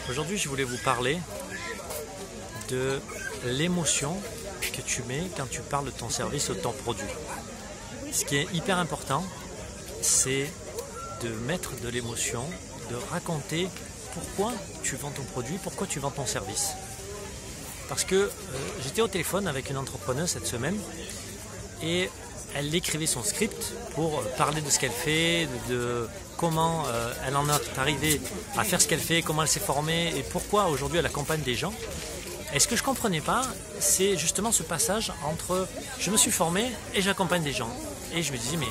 Aujourd'hui, je voulais vous parler de l'émotion que tu mets quand tu parles de ton service ou de ton produit. Ce qui est hyper important, c'est de mettre de l'émotion, de raconter pourquoi tu vends ton produit, pourquoi tu vends ton service. Parce que j'étais au téléphone avec une entrepreneuse cette semaine et elle écrivait son script pour parler de ce qu'elle fait, de comment elle en est arrivée à faire ce qu'elle fait, comment elle s'est formée et pourquoi aujourd'hui elle accompagne des gens. Et ce que je ne comprenais pas, c'est justement ce passage entre je me suis formé et j'accompagne des gens. Et je me disais, mais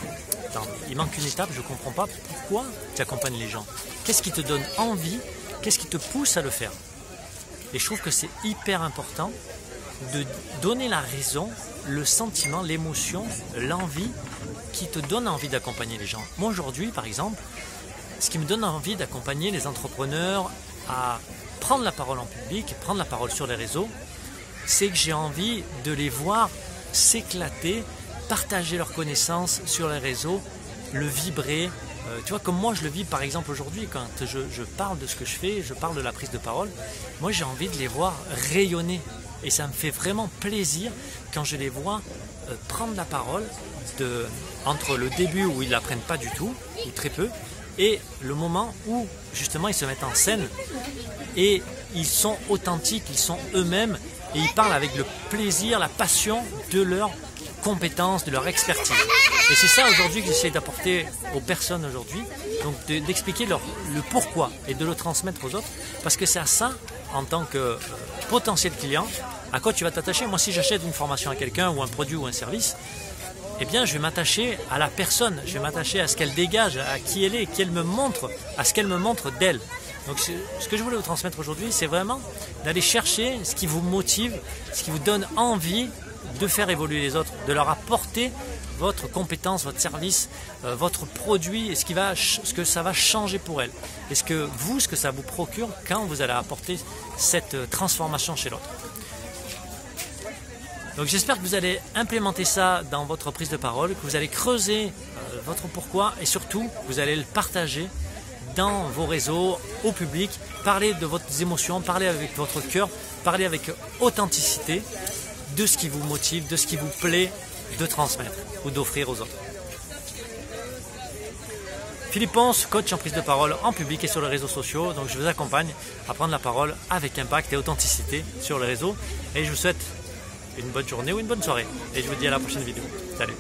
attends, il manque une étape, je ne comprends pas pourquoi tu accompagnes les gens. Qu'est-ce qui te donne envie? Qu'est-ce qui te pousse à le faire? Et je trouve que c'est hyper important de donner la raison, le sentiment, l'émotion, l'envie qui te donne envie d'accompagner les gens. Moi aujourd'hui, par exemple, ce qui me donne envie d'accompagner les entrepreneurs à prendre la parole en public, prendre la parole sur les réseaux, c'est que j'ai envie de les voir s'éclater, partager leurs connaissances sur les réseaux, le vibrer. Tu vois, comme moi je le vis par exemple aujourd'hui, quand je parle de ce que je fais, je parle de la prise de parole, moi j'ai envie de les voir rayonner. Et ça me fait vraiment plaisir quand je les vois prendre la parole entre le début où ils ne l'apprennent pas du tout, ou très peu, et le moment où justement ils se mettent en scène et ils sont authentiques, ils sont eux-mêmes et ils parlent avec le plaisir, la passion de leurs compétences, de leur expertise. Et c'est ça aujourd'hui que j'essaie d'apporter aux personnes aujourd'hui, donc d'expliquer le pourquoi et de le transmettre aux autres, parce que c'est à ça, en tant que potentiel client, à quoi tu vas t'attacher. Moi, si j'achète une formation à quelqu'un ou un produit ou un service, eh bien, je vais m'attacher à la personne, je vais m'attacher à ce qu'elle dégage, à qui elle est, qu'elle me montre, à ce qu'elle me montre d'elle. Donc, ce que je voulais vous transmettre aujourd'hui, c'est vraiment d'aller chercher ce qui vous motive, ce qui vous donne envie de faire évoluer les autres, de leur apporter votre compétence, votre service, votre produit et ce que ça va changer pour elles. Et ce que ça vous procure quand vous allez apporter cette transformation chez l'autre. Donc j'espère que vous allez implémenter ça dans votre prise de parole, que vous allez creuser votre pourquoi et surtout vous allez le partager dans vos réseaux, au public, parler de vos émotions, parler avec votre cœur, parler avec authenticité de ce qui vous motive, de ce qui vous plaît de transmettre ou d'offrir aux autres. Philippe Ponce, coach en prise de parole en public et sur les réseaux sociaux. Donc je vous accompagne à prendre la parole avec impact et authenticité sur les réseaux. Et je vous souhaite une bonne journée ou une bonne soirée. Et je vous dis à la prochaine vidéo. Salut!